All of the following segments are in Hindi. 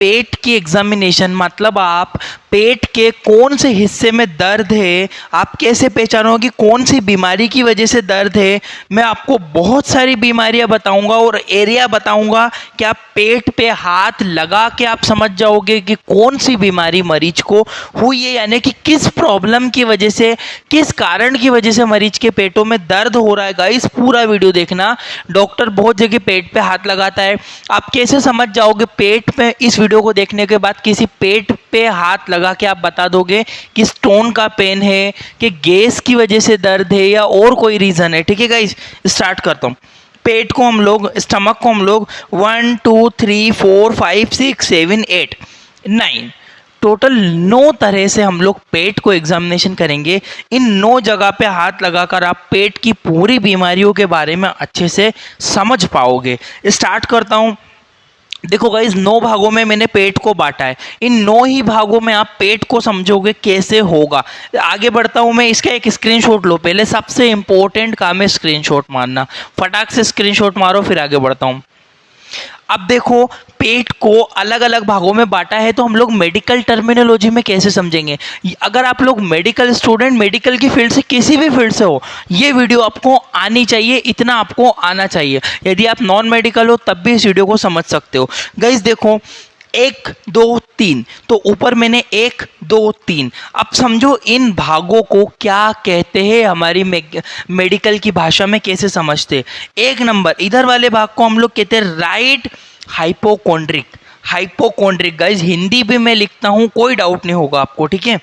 पेट की एग्जामिनेशन मतलब आप पेट के कौन से हिस्से में दर्द है, आप कैसे पहचानोगे कौन सी बीमारी की वजह से दर्द है। मैं आपको बहुत सारी बीमारियां बताऊंगा और एरिया बताऊंगा कि आप पेट पे हाथ लगा के आप समझ जाओगे कि कौन सी बीमारी मरीज को हुई है, यानी कि किस प्रॉब्लम की वजह से, किस कारण की वजह से मरीज के पेटों में दर्द हो रहा है। गाइस पूरा वीडियो देखना, डॉक्टर बहुत जगह पेट पे हाथ लगाता है, आप कैसे समझ जाओगे पेट में। इस वीडियो को देखने के बाद किसी पेट पे हाथ लगा के आप बता दोगे कि स्टोन का पेन है, कि गैस की वजह से दर्द है, या और कोई रीजन है। ठीक है गाइस, स्टार्ट करता हूँ। पेट को हम लोग, स्टमक को हम लोग 1 2 3 4 5 6 7 8 9 टोटल 9 तरह से हम लोग पेट को एग्जामिनेशन करेंगे। इन 9 जगह पे हाथ लगाकर आप पेट की पूरी बीमारियों के बारे में अच्छे से समझ पाओगे। स्टार्ट करता हूँ। देखो गाइस, 9 भागों में मैंने पेट को बांटा है। इन 9 ही भागों में आप पेट को समझोगे कैसे होगा। आगे बढ़ता हूं मैं, इसका एक स्क्रीनशॉट लो। पहले सबसे इंपॉर्टेंट काम है स्क्रीनशॉट मारना। फटाक से स्क्रीनशॉट मारो, फिर आगे बढ़ता हूं। अब देखो, पेट को अलग अलग भागों में बांटा है, तो हम लोग मेडिकल टर्मिनोलॉजी में कैसे समझेंगे। अगर आप लोग मेडिकल स्टूडेंट, मेडिकल की फील्ड से, किसी भी फील्ड से हो, ये वीडियो आपको आनी चाहिए, इतना आपको आना चाहिए। यदि आप नॉन मेडिकल हो तब भी इस वीडियो को समझ सकते हो। गाइस देखो, 1 2 3, तो ऊपर मैंने 1 2 3। अब समझो इन भागों को क्या कहते हैं, हमारी मेडिकल की भाषा में कैसे समझते। 1 नंबर, इधर वाले भाग को हम लोग कहते हैं right hypochondriac. Hypochondriac guys Hindi भी मैं लिखता हूं, कोई डाउट नहीं होगा आपको, ठीक है।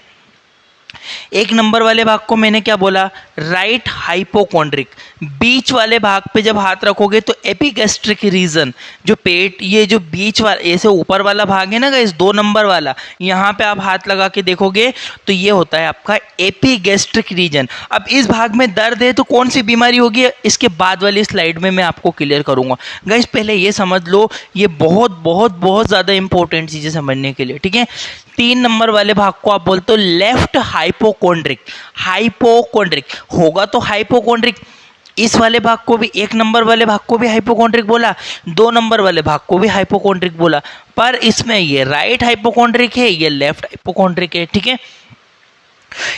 1 नंबर वाले भाग को मैंने क्या बोला, राइट हाइपोकॉन्ड्रिक। बीच वाले भाग पे जब हाथ रखोगे तो एपिगैस्ट्रिक रीजन, जो पेट, ये जो बीच वाला, ऐसे ऊपर वाला भाग है ना गाइस, 2 नंबर वाला, यहाँ पे आप हाथ लगा के देखोगे तो ये होता है आपका एपिगैस्ट्रिक रीजन। अब इस भाग में दर्द है तो कौन सी बीमारी होगी, इसके बाद वाली स्लाइड में मैं आपको क्लियर करूंगा। गाइस पहले ये समझ लो, ये बहुत बहुत बहुत ज्यादा इंपॉर्टेंट चीजें समझने के लिए, ठीक है। 3 नंबर वाले भाग को आप बोलते हो लेफ्ट हाइपोकॉन्ड्रिक। हाइपोकॉन्ड्रिक होगा तो हाइपोकॉन्ड्रिक। इस वाले भाग को भी, 1 नंबर वाले भाग को भी हाइपोकॉन्ड्रिक बोला, 2 नंबर वाले भाग को भी हाइपोकॉन्ड्रिक बोला, पर इसमें ये राइट हाइपोकॉन्ड्रिक है, ये लेफ्ट हाइपोकॉन्ड्रिक है, ठीक है।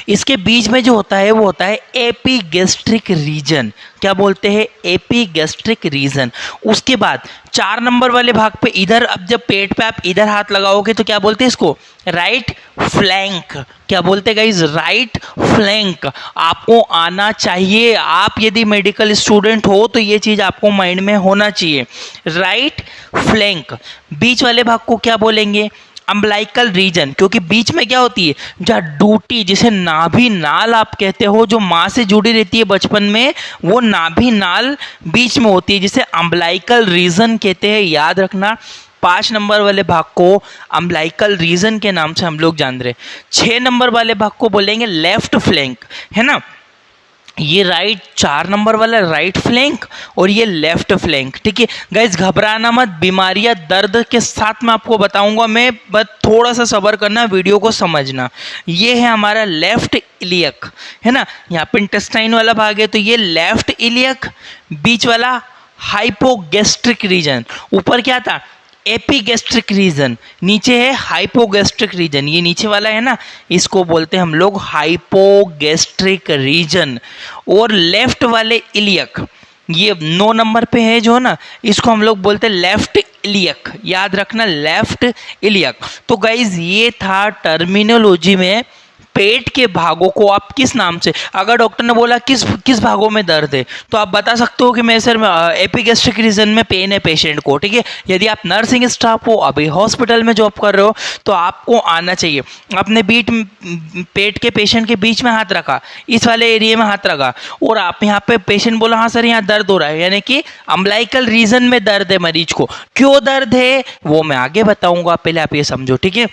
इसके बीच में जो होता है वो होता है एपिगैस्ट्रिक रीजन। क्या बोलते हैं, एपिगैस्ट्रिक रीजन। उसके बाद 4 नंबर वाले भाग पे इधर, अब जब पेट पे आप इधर हाथ लगाओगे तो क्या बोलते हैं इसको, राइट फ्लैंक। क्या बोलते हैं गाइस, राइट फ्लैंक। आपको आना चाहिए, आप यदि मेडिकल स्टूडेंट हो तो ये चीज आपको माइंड में होना चाहिए, राइट फ्लैंक। बीच वाले भाग को क्या बोलेंगे, अम्बलाइकल रीजन, क्योंकि बीच में क्या होती है, जहाँ डूटी, जिसे नाभि नाल आप कहते हो, जो माँ से जुड़ी रहती है बचपन में, वो नाभि नाल बीच में होती है, जिसे अम्बलाइकल रीजन कहते हैं, याद रखना। 5 नंबर वाले भाग को अम्बलाइकल रीजन के नाम से हम लोग जान रहे। 6 नंबर वाले भाग को बोलेंगे लेफ्ट फ्लैंक, है ना। ये राइट, 4 नंबर वाला राइट फ्लैंक और ये लेफ्ट फ्लैंक, ठीक है। गाइस घबराना मत, बीमारियां दर्द के साथ मैं आपको बताऊंगा, मैं बस थोड़ा सा सब्र करना, वीडियो को समझना। ये है हमारा लेफ्ट इलियक, है ना। यहाँ पे इंटेस्टाइन वाला भाग है, तो ये लेफ्ट इलियक। बीच वाला हाइपोगैस्ट्रिक रीजन, ऊपर क्या था, एपिगैस्ट्रिक रीजन, नीचे है हाइपोगैस्ट्रिक रीजन। ये नीचे वाला है ना, इसको बोलते हैं हम लोग हाइपोगैस्ट्रिक रीजन। और लेफ्ट वाले इलियक, ये 9 नंबर पे है जो ना, इसको हम लोग बोलते हैं लेफ्ट इलियक, याद रखना, लेफ्ट इलियक। तो गाइज ये था टर्मिनोलॉजी में पेट के भागों को आप किस नाम से, अगर डॉक्टर ने बोला किस किस भागों में दर्द है, तो आप बता सकते हो कि मैं सर एपिगैस्ट्रिक रीजन में पेन है पेशेंट को, ठीक है। यदि आप नर्सिंग स्टाफ हो, अभी हॉस्पिटल में जॉब कर रहे हो, तो आपको आना चाहिए। अपने पेट के पेशेंट के बीच में हाथ रखा, इस वाले एरिया में हाथ रखा, और आप यहाँ पे पेशेंट बोला हाँ सर यहाँ दर्द हो रहा है, यानी कि अम्बलाइकल रीजन में दर्द है मरीज को। क्यों दर्द है वो मैं आगे बताऊंगा, पहले आप ये समझो, ठीक है।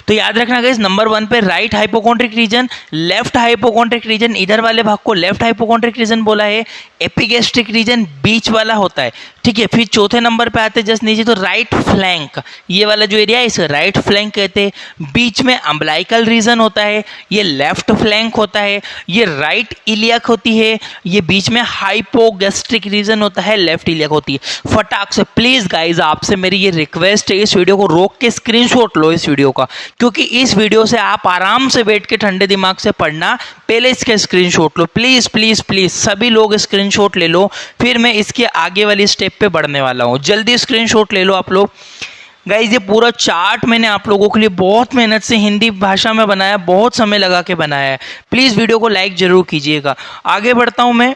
तो याद रखना गाइस, नंबर 1 पे right hypochondriac region, left hypochondriac region, इधर वाले भाग को लेफ्ट हाइपोकॉन्ड्रिक रीजन बोला है। एपिगैस्ट्रिक रीजन बीच वाला होता है, ठीक है। फिर चौथे नंबर पे आते हैं जस्ट नीचे, तो राइट फ्लैंक, ये वाला जो एरिया है इसे राइट फ्लैंक कहते हैं। बीच में अम्बलाइकल रीजन होता है, ये लेफ्ट फ्लैंक होता है। ये राइट इलियक होती है, ये बीच में हाइपोगैस्ट्रिक रीजन होता है, लेफ्ट इलियक होती है। फटाक से प्लीज गाइज आपसे मेरी ये रिक्वेस्ट है, इस वीडियो को रोक के स्क्रीनशॉट लो इस वीडियो का, क्योंकि इस वीडियो से आप आराम से बैठ के ठंडे दिमाग से पढ़ना, पहले इसका screenshot low please please please, सभी लोग स्क्रीनशॉट ले लो, फिर मैं इसके आगे वाली स्टेप पे बढ़ने वाला हूँ। जल्दी स्क्रीनशॉट ले लो आप लोग। गाइज ये पूरा चार्ट मैंने आप लोगों के लिए बहुत मेहनत से हिंदी भाषा में बनाया, बहुत समय लगा के बनाया है। प्लीज वीडियो को लाइक जरूर कीजिएगा। आगे बढ़ता हूं मैं।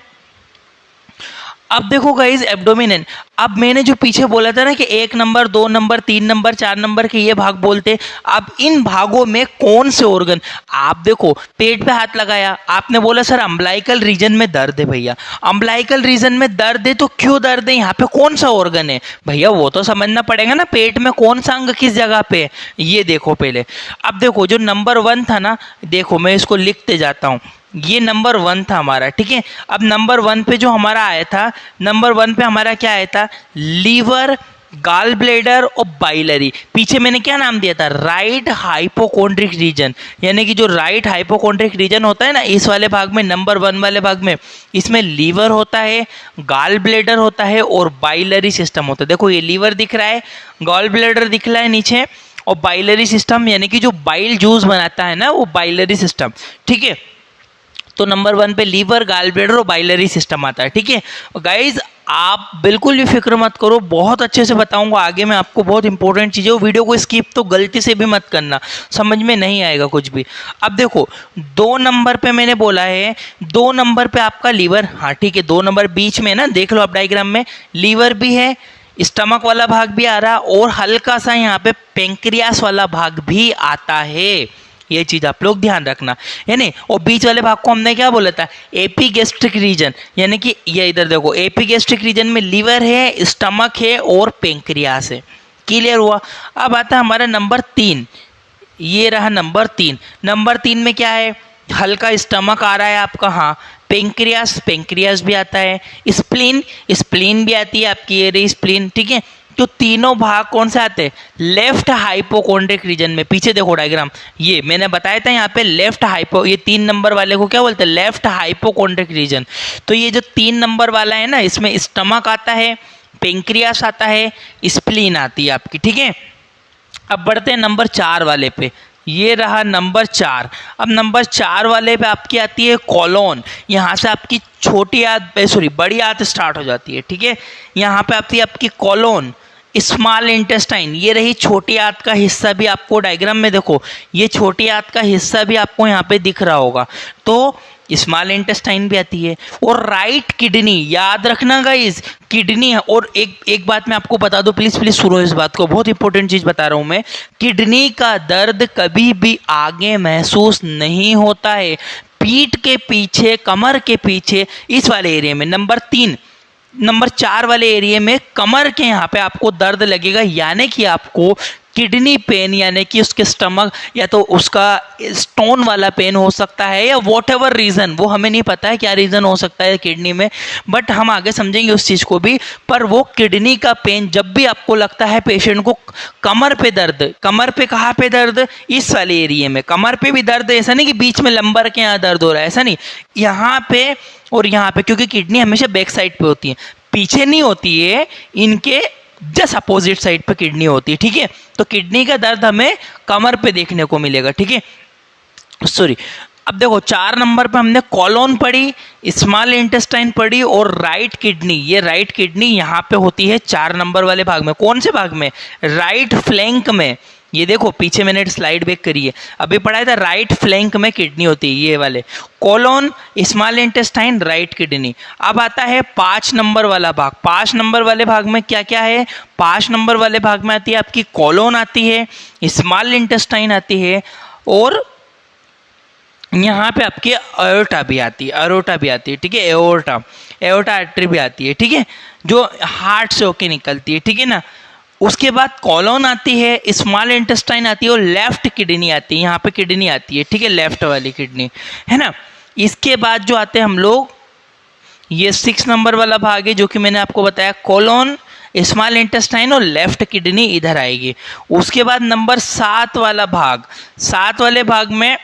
अब देखो गाइज एब्डोमिनेन, अब मैंने जो पीछे बोला था ना कि 1 नंबर 2 नंबर 3 नंबर 4 नंबर के ये भाग बोलते, अब इन भागों में कौन से ऑर्गन, आप देखो पेट पे हाथ लगाया, आपने बोला सर अम्बलाइकल रीजन में दर्द है। भैया अम्बलाइकल रीजन में दर्द है तो क्यों दर्द है, यहाँ पे कौन सा ऑर्गन है भैया, वो तो समझना पड़ेगा ना, पेट में कौन सा अंग किस जगह पे है, ये देखो पहले। अब देखो जो नंबर 1 था ना, देखो मैं इसको लिखते जाता हूँ, ये नंबर 1 था हमारा, ठीक है। अब नंबर 1 पे जो हमारा आया था, नंबर 1 पे हमारा क्या आया था, लीवर, गाल ब्लेडर और बाइलरी। पीछे मैंने क्या नाम दिया था, राइट हाइपोकोंड्रिक रीजन, यानी कि जो राइट हाइपोकोंड्रिक रीजन होता है ना, इस वाले भाग में, नंबर 1 वाले भाग में, इसमें लीवर होता है, गाल ब्लेडर होता है और बाइलरी सिस्टम होता है। देखो ये लीवर दिख रहा है, गाल ब्लेडर दिख रहा है नीचे, और बाइलरी सिस्टम यानी कि जो बाइल जूस बनाता है ना, वो बाइलरी सिस्टम, ठीक है। तो नंबर 1 पे लीवर, गाल ब्लेडर और बाइलरी सिस्टम आता है, ठीक है। गाइज आप बिल्कुल भी फिक्र मत करो, बहुत अच्छे से बताऊंगा आगे मैं आपको, बहुत इंपॉर्टेंट चीज़ है। वीडियो को स्किप तो गलती से भी मत करना, समझ में नहीं आएगा कुछ भी। अब देखो 2 नंबर पे मैंने बोला है, 2 नंबर पे आपका लीवर, हाँ ठीक है, 2 नंबर बीच में ना, देख लो आप डायग्राम में, लीवर भी है, स्टमक वाला भाग भी आ रहा, और हल्का सा यहाँ पे पेंक्रियास वाला भाग भी आता है, ये चीज आप लोग ध्यान रखना, यानी। और बीच वाले भाग को हमने क्या बोला था, एपिगैस्ट्रिक रीजन, यानी कि ये इधर देखो, एपिगैस्ट्रिक रीजन में लीवर है, स्टमक है और पेंक्रियास है। क्लियर हुआ। अब आता है हमारा नंबर 3, ये रहा नंबर 3। नंबर 3 में क्या है, हल्का स्टमक आ रहा है आपका, हाँ, पेंक्रियास, पेंक्रियास भी आता है, स्प्लीन, स्प्लीन भी आती है आपकी, ये रही स्प्लीन, ठीक है। तो तीनों भाग कौन से आते हैं, लेफ्ट हाइपोकोंड्रिक रीजन में। पीछे देखो डायग्राम, ये मैंने बताया था यहाँ पे लेफ्ट हाइपो, ये 3 नंबर वाले को क्या बोलते हैं, लेफ्ट हाइपोकोंड्रिक रीजन। तो ये जो 3 नंबर वाला है ना, इसमें स्टमक आता है, पेंक्रियास आता है, स्प्लीन आती है आपकी, ठीक है। अब बढ़ते हैं नंबर 4 वाले पे, ये रहा नंबर 4। अब नंबर 4 वाले पे आपकी आती है कॉलोन, यहाँ से आपकी छोटी आंत, सॉरी बड़ी आंत स्टार्ट हो जाती है, ठीक है। यहाँ पे आती है आपकी कॉलोन, स्मॉल इंटेस्टाइन, ये रही छोटी आंत का हिस्सा भी आपको डायग्राम में देखो, ये छोटी आंत का हिस्सा भी आपको यहाँ पे दिख रहा होगा, तो स्मॉल इंटेस्टाइन भी आती है। और राइट किडनी, याद रखना गाइज, किडनी है। और एक बात मैं आपको बता दूं, प्लीज प्लीज सुनो इस बात को, बहुत इंपॉर्टेंट चीज बता रहा हूं मैं, किडनी का दर्द कभी भी आगे महसूस नहीं होता है, पीठ के पीछे, कमर के पीछे, इस वाले एरिया में, नंबर 4 वाले एरिया में कमर के यहाँ पे आपको दर्द लगेगा, यानी कि आपको किडनी पेन, यानी कि उसके स्टमक या तो उसका स्टोन वाला पेन हो सकता है, या वॉट एवर रीज़न, वो हमें नहीं पता है क्या रीज़न हो सकता है किडनी में, बट हम आगे समझेंगे उस चीज़ को भी। पर वो किडनी का पेन जब भी आपको लगता है पेशेंट को कमर पे दर्द, कमर पे कहाँ पे दर्द, इस वाले एरिया में कमर पे भी दर्द, ऐसा नहीं कि बीच में लंबर के यहाँ दर्द हो रहा है, ऐसा नहीं, यहाँ पे और यहाँ पे, क्योंकि किडनी हमेशा बैक साइड पे होती है, पीछे नहीं होती है, इनके जस्ट अपोजिट साइड पे किडनी होती है, ठीक है। तो किडनी का दर्द हमें कमर पे देखने को मिलेगा, ठीक है, सॉरी। अब देखो 4 नंबर पे हमने कॉलोन पढ़ी, स्मॉल इंटेस्टाइन पढ़ी और राइट किडनी, ये राइट किडनी यहाँ पे होती है 4 नंबर वाले भाग में, कौन से भाग में, राइट फ्लैंक में। ये देखो पीछे मैंने स्लाइड बैक करी है, अभी पढ़ाया था, राइट फ्लैंक में किडनी होती है, ये वाले colon, small intestine, right kidney. अब आता है 5 नंबर वाला भाग। 5 नंबर वाले भाग में क्या क्या है, 5 नंबर वाले भाग में आती है आपकी कोलोन आती है, स्मॉल इंटेस्टाइन आती है, और यहाँ पे आपकी एओर्टा भी आती है, एओर्टा भी आती है, ठीक है, एओर्टा आर्टरी भी आती है, ठीक है, जो हार्ट से होके निकलती है, ठीक है ना। उसके बाद कॉलोन आती है, स्मॉल इंटेस्टाइन आती है और लेफ्ट किडनी आती है, यहाँ पे किडनी आती है, ठीक है, लेफ्ट वाली किडनी है ना। इसके बाद जो आते हैं हम लोग ये 6 नंबर वाला भाग है जो कि मैंने आपको बताया, कोलोन, स्मॉल इंटेस्टाइन और लेफ्ट किडनी इधर आएगी। उसके बाद नंबर 7 वाला भाग, 7 वाले भाग में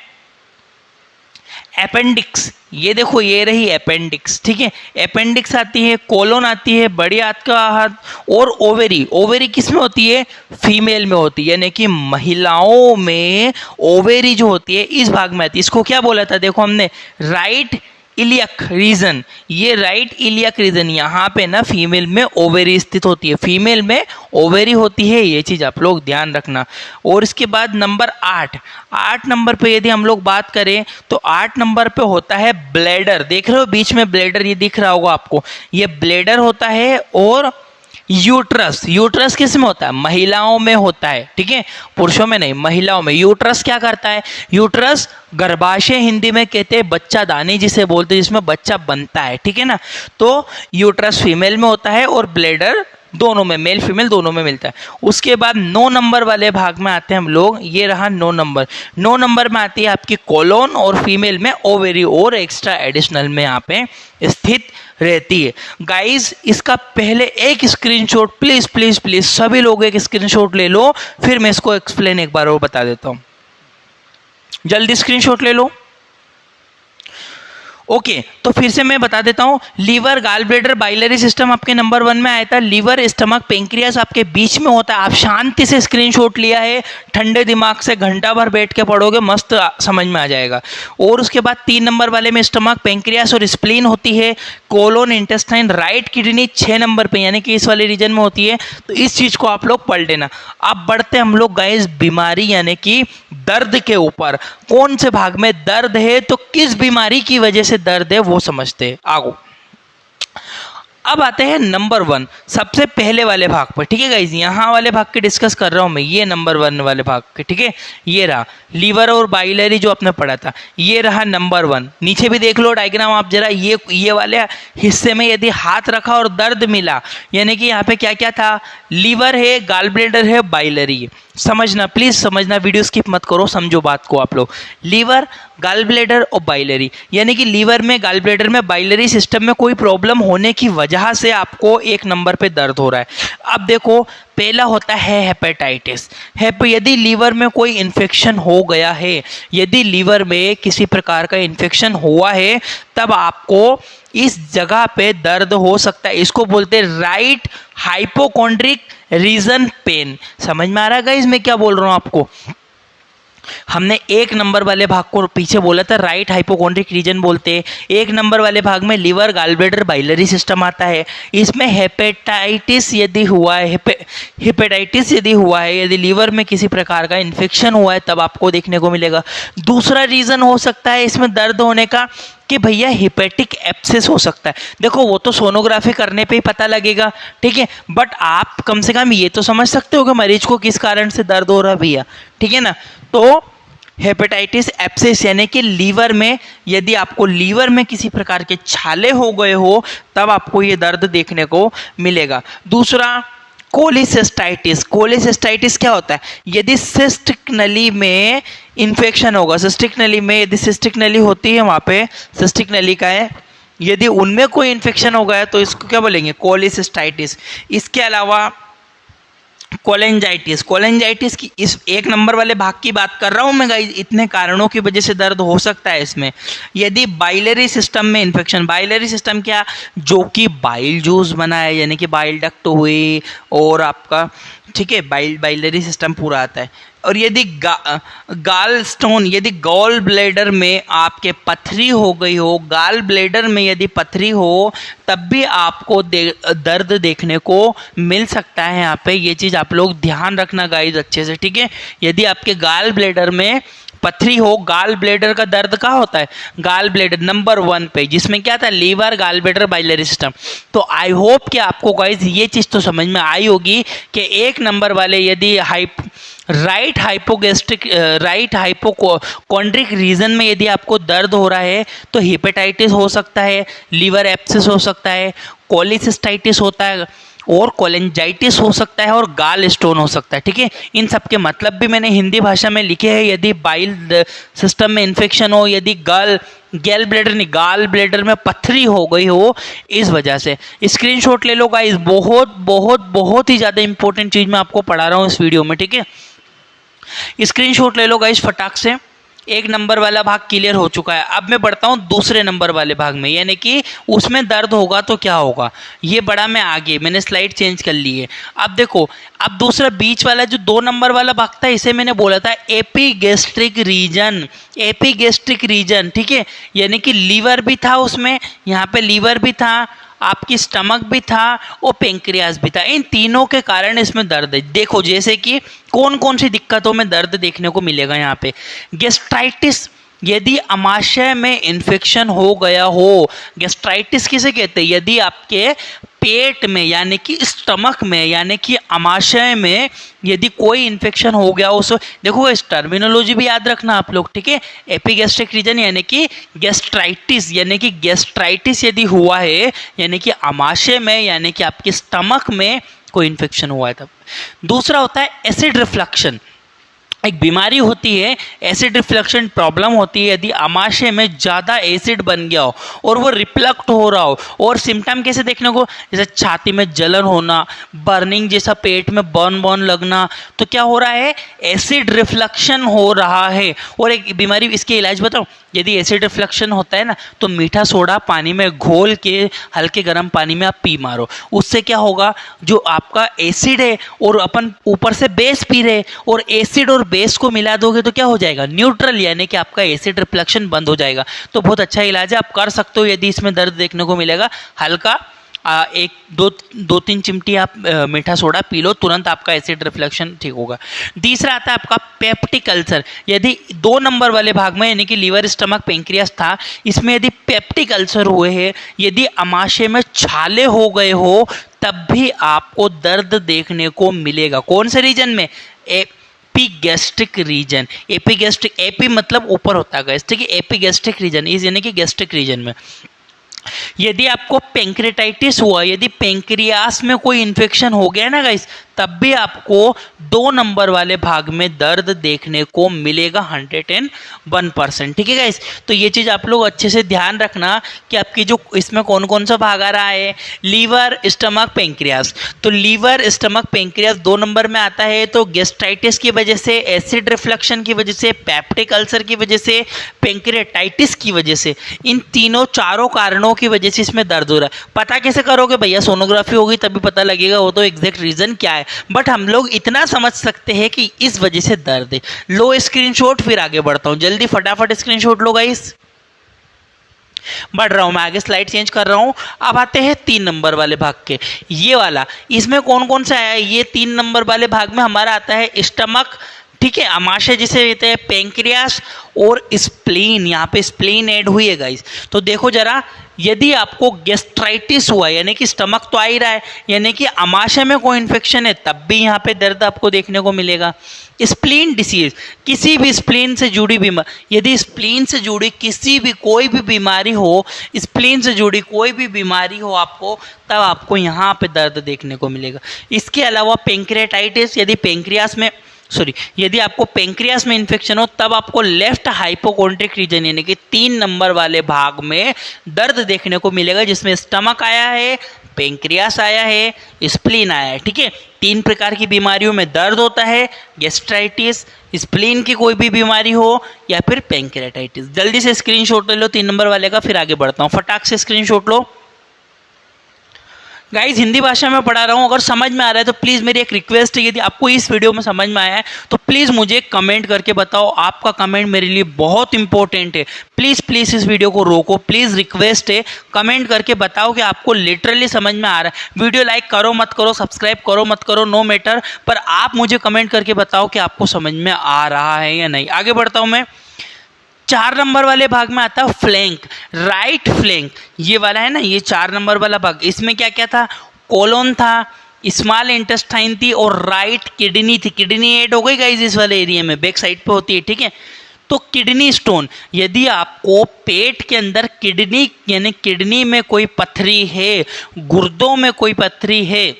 अपेंडिक्स, ये देखो ये रही अपेंडिक्स, ठीक है। अपेंडिक्स आती है, कोलोन आती है, बड़ी आंत का हाथ, और ओवेरी। ओवेरी किस में होती है? फीमेल में होती है, यानी कि महिलाओं में ओवेरी जो होती है इस भाग में आती है। इसको क्या बोला था? देखो हमने राइट इलियक रीजन, ये राइट इलियक रीजन, यहाँ पे ना फीमेल में ओवेरी स्थित होती है, फीमेल में ओवेरी होती है, ये चीज आप लोग ध्यान रखना। और इसके बाद नंबर 8 नंबर पे यदि हम लोग बात करें तो 8 नंबर पे होता है ब्लैडर। देख रहे हो बीच में ब्लैडर, ये दिख रहा होगा आपको, ये ब्लैडर होता है। और यूट्रस, यूट्रस किस में होता है? महिलाओं में होता है, ठीक है, पुरुषों में नहीं, महिलाओं में। यूट्रस क्या करता है? यूट्रस गर्भाशय हिंदी में कहते हैं, बच्चा दानी जिसे बोलते हैं, जिसमें बच्चा बनता है, ठीक है ना। तो यूट्रस फीमेल में होता है और ब्लैडर दोनों में, मेल फीमेल दोनों में मिलता है। उसके बाद 9 नंबर वाले भाग में आते हैं हम लोग, ये रहा 9 नंबर। 9 नंबर में आती है आपकी कोलोन और फीमेल में ओवेरी और एक्स्ट्रा एडिशनल में यहाँ पे स्थित रहती है। गाइस इसका पहले एक स्क्रीनशॉट प्लीज प्लीज प्लीज सभी लोग एक स्क्रीनशॉट ले लो, फिर मैं इसको एक्सप्लेन एक बार और बता देता हूं। जल्दी स्क्रीनशॉट ले लो। ओके तो फिर से मैं बता देता हूं, liver, gall bladder, biliary system आपके नंबर 1 में आया था। लीवर, स्टमक, पेंक्रियास आपके बीच में होता है। आप शांति से स्क्रीनशॉट लिया है, ठंडे दिमाग से घंटा भर बैठ के पढ़ोगे, मस्त समझ में आ जाएगा। और उसके बाद 3 नंबर वाले में स्टमक, पेंक्रियास और स्प्लीन होती है। Colon, intestine, right kidney 6 number पे यानी कि इस वाले रीजन में होती है। तो इस चीज को आप लोग पढ़ लेना। अब बढ़ते हम लोग गाइस बीमारी यानी कि दर्द के ऊपर। कौन से भाग में दर्द है तो किस बीमारी की वजह से दर्द है वो समझते हैं आगो। अब आते हैं नंबर 1 सबसे पहले वाले भाग पर, ठीक है गाइज, यहाँ वाले भाग के डिस्कस कर रहा हूँ मैं, ये नंबर 1 वाले भाग के, ठीक है। ये रहा लीवर और बाइलरी जो आपने पढ़ा था, ये रहा नंबर 1। नीचे भी देख लो डायग्राम आप जरा, ये वाले हिस्से में यदि हाथ रखा और दर्द मिला, यानी कि यहाँ पे क्या क्या था? लीवर है, गाल ब्लैडर है, बाइलरी है। समझना प्लीज समझना, वीडियो स्किप मत करो, समझो बात को आप लोग। लीवर, गाल ब्लैडर और बाइलरी, यानी कि लीवर में, गाल ब्लैडर में, बाइलरी सिस्टम में कोई प्रॉब्लम होने की वजह से आपको एक नंबर पे दर्द हो रहा है। अब देखो पहला होता है हेपेटाइटिस। यदि लीवर में कोई इन्फेक्शन हो गया है, यदि लीवर में किसी प्रकार का इन्फेक्शन हुआ है, तब आपको इस जगह पे दर्द हो सकता है। इसको बोलते हैं राइट हाइपोकॉन्ड्रिक रीजन पेन। समझ में आ रहा है गाइस मैं क्या बोल रहा हूं आपको? हमने 1 नंबर वाले भाग को पीछे बोला था राइट हाइपोकॉन्ड्रिक रीजन बोलते हैं। 1 नंबर वाले भाग में liver, gall bladder, biliary system आता है। इसमें हेपेटाइटिस यदि हुआ है, हेपेटाइटिस यदि हुआ है, यदि लीवर में किसी प्रकार का इन्फेक्शन हुआ है, तब आपको देखने को मिलेगा। दूसरा रीजन हो सकता है इसमें दर्द होने का कि भैया हिपेटिक एब्सेस हो सकता है। देखो वो तो सोनोग्राफी करने पे ही पता लगेगा, ठीक है, बट आप कम से कम ये तो समझ सकते हो कि मरीज को किस कारण से दर्द हो रहा है भैया, ठीक है ना। तो हेपेटाइटिस एब्सेस यानी कि लीवर में, यदि आपको लीवर में किसी प्रकार के छाले हो गए हो, तब आपको ये दर्द देखने को मिलेगा। दूसरा कोलिसिस्टाइटिस। कोलिसिस्टाइटिस क्या होता है? यदि सिस्टिक नली में इन्फेक्शन होगा, सिस्टिक नली में यदि सिस्टिक नली होती है, वहाँ पे सिस्टिक नली का है, यदि उनमें कोई इन्फेक्शन हो गया तो इसको क्या बोलेंगे? कोलिसिस्टाइटिस। इसके अलावा कोलेंजाइटिस। कोलेंजाइटिस की इस 1 नंबर वाले भाग की बात कर रहा हूं मैं गाइस, इतने कारणों की वजह से दर्द हो सकता है इसमें। यदि बाइलरी सिस्टम में इन्फेक्शन, बाइलरी सिस्टम क्या? जो कि बाइल जूस बनाए, यानी कि बाइल डक्ट हुई और आपका, ठीक है, बाइलरी सिस्टम पूरा आता है। और यदि गाल स्टोन, यदि गॉल ब्लैडर में आपके पथरी हो गई हो, गाल ब्लैडर में यदि पथरी हो, तब भी आपको दर्द देखने को मिल सकता है यहाँ पे। ये चीज़ आप लोग ध्यान रखना गाइस अच्छे से, ठीक है। यदि आपके गाल ब्लैडर में पथरी हो, गाल ब्लैडर का दर्द कहाँ होता है? गाल ब्लैडर नंबर 1 पे, जिसमें क्या था? Liver, gall bladder, biliary system. तो आई होप कि आपको गाइस ये चीज़ तो समझ में आई होगी कि 1 नंबर वाले यदि राइट हाइपोकॉन्ड्रिक रीजन में यदि आपको दर्द हो रहा है तो हेपेटाइटिस हो सकता है, लीवर एब्सेस हो सकता है, कोलिसिस्टाइटिस होता है, और कोलेंजाइटिस हो सकता है और गाल स्टोन हो सकता है। ठीक है, इन सब के मतलब भी मैंने हिंदी भाषा में लिखे हैं। यदि बाइल सिस्टम में इन्फेक्शन हो, यदि गैल ब्लैडर नहीं गाल ब्लैडर में पथरी हो गई हो इस वजह से, स्क्रीनशॉट ले लो गाइस। बहुत बहुत बहुत ही ज़्यादा इंपॉर्टेंट चीज़ मैं आपको पढ़ा रहा हूँ इस वीडियो में। ठीक है, स्क्रीनशॉट ले लो गाइस फटाक से। एक नंबर वाला भाग क्लियर हो चुका है। अब मैं बढ़ता हूँ दूसरे नंबर वाले भाग में, यानी कि उसमें दर्द होगा तो क्या होगा। ये बड़ा मैं आगे मैंने स्लाइड चेंज कर ली है। अब देखो, अब दूसरा बीच वाला जो 2 नंबर वाला भाग था, इसे मैंने बोला था एपीगैस्ट्रिक रीजन। एपीगैस्ट्रिक रीजन, ठीक है, यानी कि लीवर भी था उसमें, यहाँ पे लीवर भी था, आपकी स्टमक भी था और पेंक्रियास भी था। इन तीनों के कारण इसमें दर्द है। देखो जैसे कि कौन कौन सी दिक्कतों में दर्द देखने को मिलेगा यहाँ पे। गैस्ट्राइटिस, यदि अमाशय में इन्फेक्शन हो गया हो। गैस्ट्राइटिस किसे कहते हैं? यदि आपके पेट में यानी कि स्टमक में यानी कि अमाशय में यदि कोई इन्फेक्शन हो गया उस, देखो इस टर्मिनोलॉजी भी याद रखना आप लोग। ठीक है, एपिगैस्ट्रिक रीजन यानी कि गैस्ट्राइटिस, यानी कि गैस्ट्राइटिस यदि हुआ है यानी कि अमाशय में यानी कि आपके स्टमक में कोई इन्फेक्शन हुआ है तब। दूसरा होता है एसिड रिफ्लक्शन। एक बीमारी होती है एसिड रिफ्लक्शन प्रॉब्लम होती है, यदि अमाशय में ज़्यादा एसिड बन गया हो और वो रिफ्लेक्ट हो रहा हो। और सिम्टम कैसे देखने को, जैसे छाती में जलन होना, बर्निंग जैसा, पेट में बर्न लगना, तो क्या हो रहा है? एसिड रिफ्लक्शन हो रहा है। और एक बीमारी, इसके इलाज बताओ। यदि एसिड रिफ्लक्शन होता है ना, तो मीठा सोडा पानी में घोल के हल्के गर्म पानी में आप पी मारो। उससे क्या होगा, जो आपका एसिड है और अपन ऊपर से बेस पी रहे, और एसिड और बेस को मिला दोगे तो क्या हो जाएगा? न्यूट्रल, यानी कि आपका एसिड रिफ्लेक्शन बंद हो जाएगा। तो बहुत अच्छा इलाज है, आप कर सकते हो। यदि इसमें दर्द देखने को मिलेगा, हल्का एक दो तीन चिमटी आप मीठा सोडा पी लो, तुरंत आपका एसिड रिफ्लेक्शन ठीक होगा। तीसरा आता है आपका पेप्टिक अल्सर। यदि 2 नंबर वाले भाग में यानी कि लीवर, स्टमक, पेंक्रियास था, इसमें यदि पेप्टिक अल्सर हुए हैं, यदि अमाशय में छाले हो गए हो, तब भी आपको दर्द देखने को मिलेगा। कौन से रीजन में? Epigastric region. एपिगैस्ट्रिक, एपी मतलब ऊपर होता है गैस्ट्रिक, एपिगैस्ट्रिक रीजन इस यानी कि गैस्ट्रिक रीजन में। यदि आपको पेंक्रेटाइटिस हुआ, यदि पेंक्रियास में कोई इन्फेक्शन हो गया ना गाइस, तब भी आपको 2 नंबर वाले भाग में दर्द देखने को मिलेगा 101%। ठीक है गाइस, तो ये चीज़ आप लोग अच्छे से ध्यान रखना कि आपकी जो इसमें कौन कौन सा भाग आ रहा है, लीवर, स्टमक, पेंक्रियास। तो लीवर, स्टमक, पेंक्रियास 2 नंबर में आता है। तो गैस्ट्राइटिस की वजह से, एसिड रिफ्लक्शन की वजह से, पेप्टिक अल्सर की वजह से, पेंक्रेटाइटिस की वजह से, इन चारों कारणों की वजह से इसमें दर्द हो रहा है। पता कैसे करोगे भैया? सोनोग्राफी होगी तभी पता लगेगा, वो तो एग्जैक्ट रीजन क्या है। बट हम लोग इतना समझ सकते हैं कि इस वजह से दर्द है। लो स्क्रीनशॉट, फिर आगे बढ़ता हूं। जल्दी फटाफट स्क्रीनशॉट लो गाइस। बढ़ रहा हूं मैं आगे, स्लाइड चेंज कर रहा हूं। अब आते हैं 3 नंबर वाले भाग के। ये वाला, इसमें कौन कौन सा आया है? ये 3 नंबर वाले भाग में हमारा आता है स्टमक, ठीक है, अमाशय जिसे कहते हैं, पेंक्रियास और स्प्लीन। यहाँ पे स्प्लीन ऐड हुई है गाइस। तो देखो जरा, यदि आपको गैस्ट्राइटिस हुआ यानी कि स्टमक तो आ ही रहा है, यानी कि अमाशय में कोई इन्फेक्शन है, तब भी यहाँ पे दर्द आपको देखने को मिलेगा। स्प्लीन डिसीज, किसी भी स्प्लीन से जुड़ी बीमारी, यदि स्प्लीन से जुड़ी किसी भी कोई भी बीमारी हो, स्प्लीन से जुड़ी कोई भी बीमारी हो आपको, तब आपको यहाँ पे दर्द देखने को मिलेगा। इसके अलावा पेंक्रेटाइटिस, यदि आपको पेंक्रियास में इन्फेक्शन हो, तब आपको लेफ्ट हाइपोकोंड्रिक रीजन यानी कि 3 नंबर वाले भाग में दर्द देखने को मिलेगा, जिसमें स्टमक आया है, पेंक्रियास आया है, स्प्लीन आया है। ठीक है, 3 प्रकार की बीमारियों में दर्द होता है, गैस्ट्राइटिस, स्प्लीन की कोई भी बीमारी हो या फिर पेंक्रेटाइटिस। जल्दी से स्क्रीनशॉट ले लो 3 नंबर वाले का, फिर आगे बढ़ता हूँ। फटाक से स्क्रीनशॉट लो गाइज। हिंदी भाषा में पढ़ा रहा हूँ, अगर समझ में आ रहा है तो प्लीज़ मेरी एक रिक्वेस्ट है, यदि आपको इस वीडियो में समझ में आया है तो प्लीज़ मुझे कमेंट करके बताओ। आपका कमेंट मेरे लिए बहुत इंपॉर्टेंट है। प्लीज़ प्लीज़ इस वीडियो को रोको, प्लीज़ रिक्वेस्ट है, कमेंट करके बताओ कि आपको लिटरली समझ में आ रहा है। वीडियो लाइक करो मत करो, सब्सक्राइब करो मत करो, नो मैटर, पर आप मुझे कमेंट करके बताओ कि आपको समझ में आ रहा है या नहीं। आगे बढ़ता हूँ मैं। 4 नंबर वाले भाग में आता है फ्लैंक, राइट फ्लैंक, ये वाला है ना, ये 4 नंबर वाला भाग। इसमें क्या क्या था? कोलोन था, स्मॉल इंटेस्टाइन थी और राइट किडनी थी। किडनी ऐड हो गई गाइस इस वाले एरिया में, बैक साइड पे होती है। ठीक है, तो किडनी स्टोन, यदि आपको पेट के अंदर किडनी यानी किडनी में कोई पथरी है, गुर्दों में कोई पथरी है,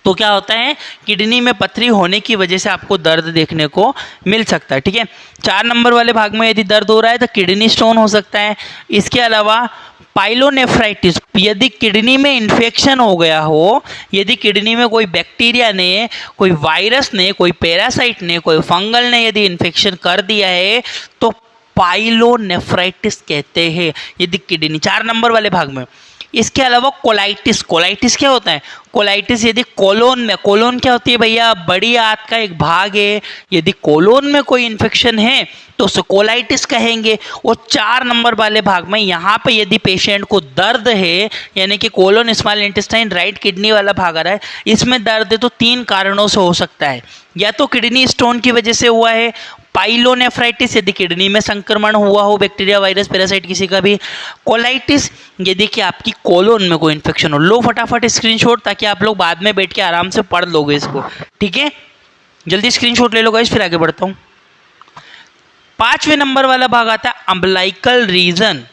तो क्या होता है, किडनी में पथरी होने की वजह से आपको दर्द देखने को मिल सकता है। ठीक है, 4 नंबर वाले भाग में यदि दर्द हो रहा है तो किडनी स्टोन हो सकता है। इसके अलावा पाइलोनेफ्राइटिस, यदि किडनी में इन्फेक्शन हो गया हो, यदि किडनी में कोई बैक्टीरिया ने, कोई वायरस ने, कोई पैरासाइट ने, कोई फंगल ने यदि इन्फेक्शन कर दिया है तो पाइलोनेफ्राइटिस कहते हैं यदि किडनी, 4 नंबर वाले भाग में। इसके अलावा कोलाइटिस, कोलाइटिस क्या होता है, कोलाइटिस यदि कोलोन में, कोलोन क्या होती है भैया, बड़ी आंत का एक भाग है, यदि कोलोन में कोई इन्फेक्शन है तो उसे कोलाइटिस कहेंगे। और 4 नंबर वाले भाग में यहाँ पे यदि पेशेंट को दर्द है, यानी कि colon small intestine right kidney वाला भाग आ रहा है, इसमें दर्द है तो 3 कारणों से हो सकता है। या तो किडनी स्टोन की वजह से हुआ है, पाइलोनेफ्राइटिस यदि किडनी में संक्रमण हुआ हो, बैक्टीरिया वायरस पैरासाइट किसी का भी, कोलाइटिस यदि कि आपकी कोलोन में कोई इन्फेक्शन हो। लो फटाफट स्क्रीनशॉट ताकि आप लोग बाद में बैठ के आराम से पढ़ लोगे इसको। ठीक है, जल्दी स्क्रीनशॉट ले लो गाइस, फिर आगे बढ़ता हूँ। 5वें नंबर वाला भाग आता है अम्बलाइकल रीजन,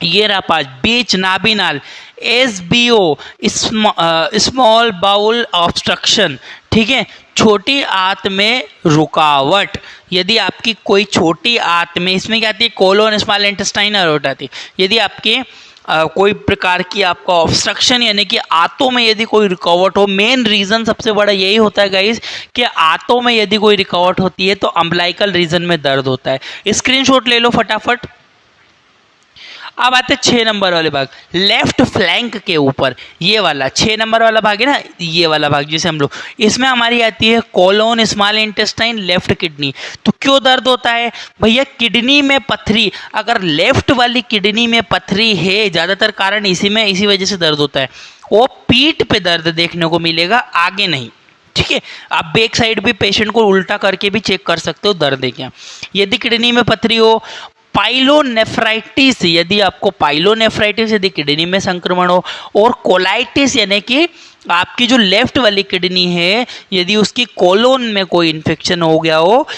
ये रहा 5, बीच नाभिनाल, SBO स्मॉल बाउल ऑब्स्ट्रक्शन। ठीक है, छोटी आंत में रुकावट, यदि आपकी कोई छोटी आंत में, इसमें क्या आती है, कोलोन स्मॉल इंटेस्टाइन अरोटा आती है, यदि आपके कोई प्रकार की आपका ऑब्स्ट्रक्शन यानी कि आंतों में यदि कोई रुकावट हो, मेन रीजन सबसे बड़ा यही होता है गाइस कि आंतों में यदि कोई रुकावट होती है तो अम्बलाइकल रीजन में दर्द होता है। स्क्रीनशॉट ले लो फटाफट। अब आते 6 नंबर वाले भाग, लेफ्ट फ्लैंक के ऊपर, ये वाला 6 नंबर वाला भाग है ना, ये वाला भाग जिसे हम लोग, इसमें हमारी आती है colon small intestine left kidney. तो क्यों दर्द होता है भैया, किडनी में पथरी, अगर लेफ्ट वाली किडनी में पथरी है, ज़्यादातर कारण इसी वजह से दर्द होता है। वो पीठ पे दर्द देखने को मिलेगा, आगे नहीं। ठीक है, आप बैक साइड भी पेशेंट को उल्टा करके भी चेक कर सकते हो दर्द है क्या। यदि किडनी में पथरी हो, पाइलोनेफ्राइटिस, यदि आपको पाइलोनेफ्राइटिस यदि किडनी में संक्रमण हो, और कोलाइटिस यानी कि आपकी जो लेफ्ट वाली किडनी है यदि उसकी कोलोन में कोई इन्फेक्शन हो गया हो,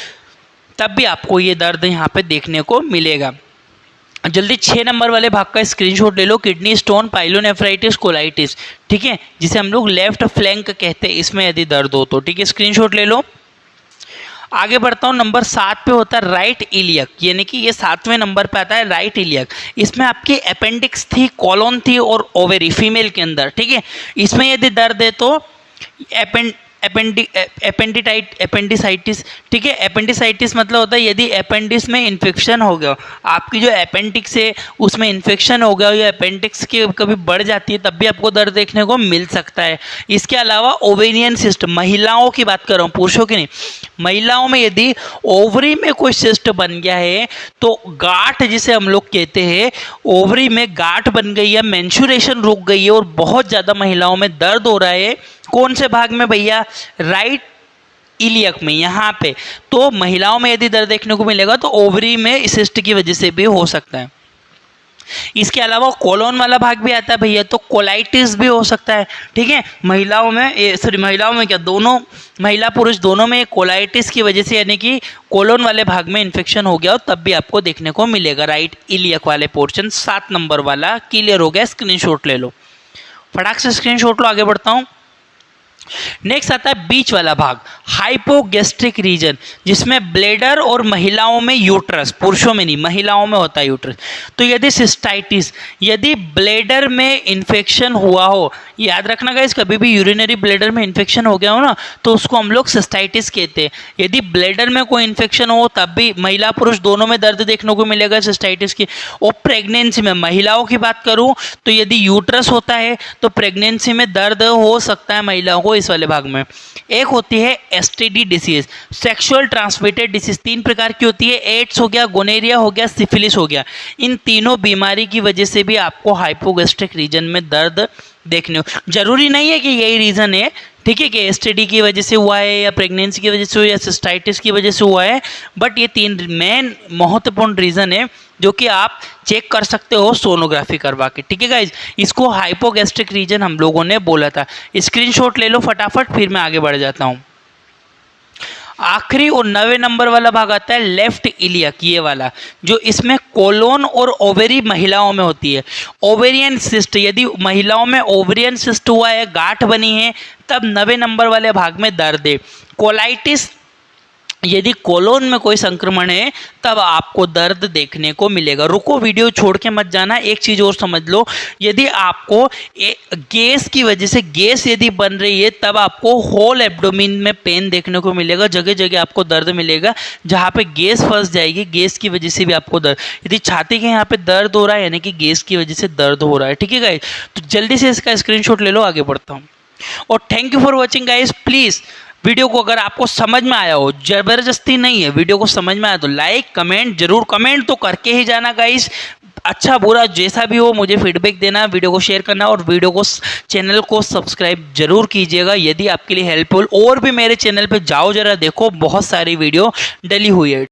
तब भी आपको ये दर्द यहाँ पे देखने को मिलेगा। जल्दी 6 नंबर वाले भाग का स्क्रीनशॉट ले लो, किडनी स्टोन, पाइलोनेफ्राइटिस, कोलाइटिस। ठीक है, जिसे हम लोग लेफ्ट फ्लैंक कहते हैं, इसमें यदि दर्द हो तो। ठीक है, स्क्रीनशॉट ले लो। आगे बढ़ता हूँ, नंबर 7 पे होता है राइट इलियक, यानी कि ये 7वें नंबर पे आता है राइट इलियक। इसमें आपकी अपेंडिक्स थी, कॉलोन थी और ओवेरी फीमेल के अंदर। ठीक है, इसमें यदि दर्द है तो एपेंडिसाइटिस। ठीक है, एपेंडिसाइटिस मतलब होता है यदि अपेंडिक्स में इन्फेक्शन हो गया, आपकी जो अपेंडिक्स है उसमें इन्फेक्शन हो गया या अपेंडिक्स की कभी बढ़ जाती है, तब भी आपको दर्द देखने को मिल सकता है। इसके अलावा ओवेरियन सिस्ट, महिलाओं की बात कर रहा हूँ, पुरुषों की नहीं, महिलाओं में यदि ओवरी में कोई सिस्ट बन गया है तो गांठ जिसे हम लोग कहते हैं, ओवरी में गांठ बन गई है, मेंस्ट्रुएशन रुक गई है और बहुत ज़्यादा महिलाओं में दर्द हो रहा है, कौन से भाग में भैया, राइट इलियक में, यहाँ पे। तो महिलाओं में यदि दर्द देखने को मिलेगा तो ओवरी में सिस्ट की वजह से भी हो सकता है। इसके अलावा कोलोन वाला भाग भी आता है भैया, तो कोलाइटिस भी हो सकता है। ठीक है, महिलाओं में महिलाओं में क्या, दोनों महिला पुरुष दोनों में कोलाइटिस की वजह से यानी कि कोलोन वाले भाग में इन्फेक्शन हो गया हो, तब भी आपको देखने को मिलेगा राइट इलियक वाले पोर्शन। 7 नंबर वाला क्लियर हो गया, स्क्रीनशॉट ले लो फटाक से, स्क्रीनशॉट लो। आगे बढ़ता हूँ, नेक्स्ट आता है बीच वाला भाग, हाइपोगैस्ट्रिक रीजन, जिसमें ब्लेडर और महिलाओं में यूट्रस, पुरुषों में नहीं महिलाओं में होता है यूट्रस। तो यदि सिस्टाइटिस, यदि ब्लेडर में इन्फेक्शन हुआ हो, याद रखना गाइस, कभी भी यूरिनरी ब्लेडर में इन्फेक्शन हो गया हो ना तो उसको हम लोग सिस्टाइटिस कहते हैं। यदि ब्लेडर में कोई इन्फेक्शन हो तब भी महिला पुरुष दोनों में दर्द देखने को मिलेगा सिस्टाइटिस की। और प्रेगनेंसी में, महिलाओं की बात करूं तो यदि यूट्रस होता है तो प्रेगनेंसी में दर्द हो सकता है महिलाओं को इस वाले भाग में। एक होती है STD disease, sexual transmitted disease, 3 प्रकार की होती है, एड्स हो गया, गोनेरिया हो गया, सिफिलिस हो गया। इन तीनों बीमारी की वजह से भी आपको हाइपोगैस्ट्रिक रीजन में दर्द देखने को, जरूरी नहीं है कि यही रीजन है, ठीक है, कि एसटीडी की वजह से हुआ है या प्रेगनेंसी की वजह से हुआ या सिस्टाइटिस की वजह से हुआ है, बट ये 3 मेन महत्वपूर्ण रीजन है जो कि आप चेक कर सकते हो सोनोग्राफी करवा के। ठीक है गाइज, इसको हाइपोगैस्ट्रिक रीजन हम लोगों ने बोला था। स्क्रीनशॉट ले लो फटाफट, फिर मैं आगे बढ़ जाता हूँ। आखिरी और 9वें नंबर वाला भाग आता है लेफ्ट इलियक, ये वाला, जो इसमें कोलोन और ओवेरी महिलाओं में होती है। ओवेरियन सिस्ट, यदि महिलाओं में ओवेरियन सिस्ट हुआ है, गांठ बनी है, तब 9वें नंबर वाले भाग में दर्द है। कोलाइटिस, यदि कोलोन में कोई संक्रमण है तब आपको दर्द देखने को मिलेगा। रुको, वीडियो छोड़ के मत जाना, एक चीज और समझ लो, यदि आपको गैस की वजह से गैस यदि बन रही है तब आपको होल एब्डोमेन में पेन देखने को मिलेगा, जगह जगह आपको दर्द मिलेगा, जहाँ पे गैस फंस जाएगी, गैस की वजह से भी आपको दर्द। यदि छाती के यहाँ पे दर्द हो रहा है यानी कि गैस की वजह से दर्द हो रहा है। ठीक है गाइस, तो जल्दी से इसका स्क्रीनशॉट ले लो, आगे बढ़ता हूँ। और thank you for watching guys. Please video को अगर आपको समझ में आया हो, जबरदस्ती नहीं है, वीडियो को समझ में आया तो लाइक कमेंट जरूर, कमेंट तो करके ही जाना गाइस। अच्छा बुरा जैसा भी हो मुझे फीडबैक देना, वीडियो को शेयर करना और वीडियो को चैनल को सब्सक्राइब जरूर कीजिएगा यदि आपके लिए हेल्पफुल। और भी मेरे चैनल पे जाओ, जरा देखो, बहुत सारी वीडियो डली हुई है।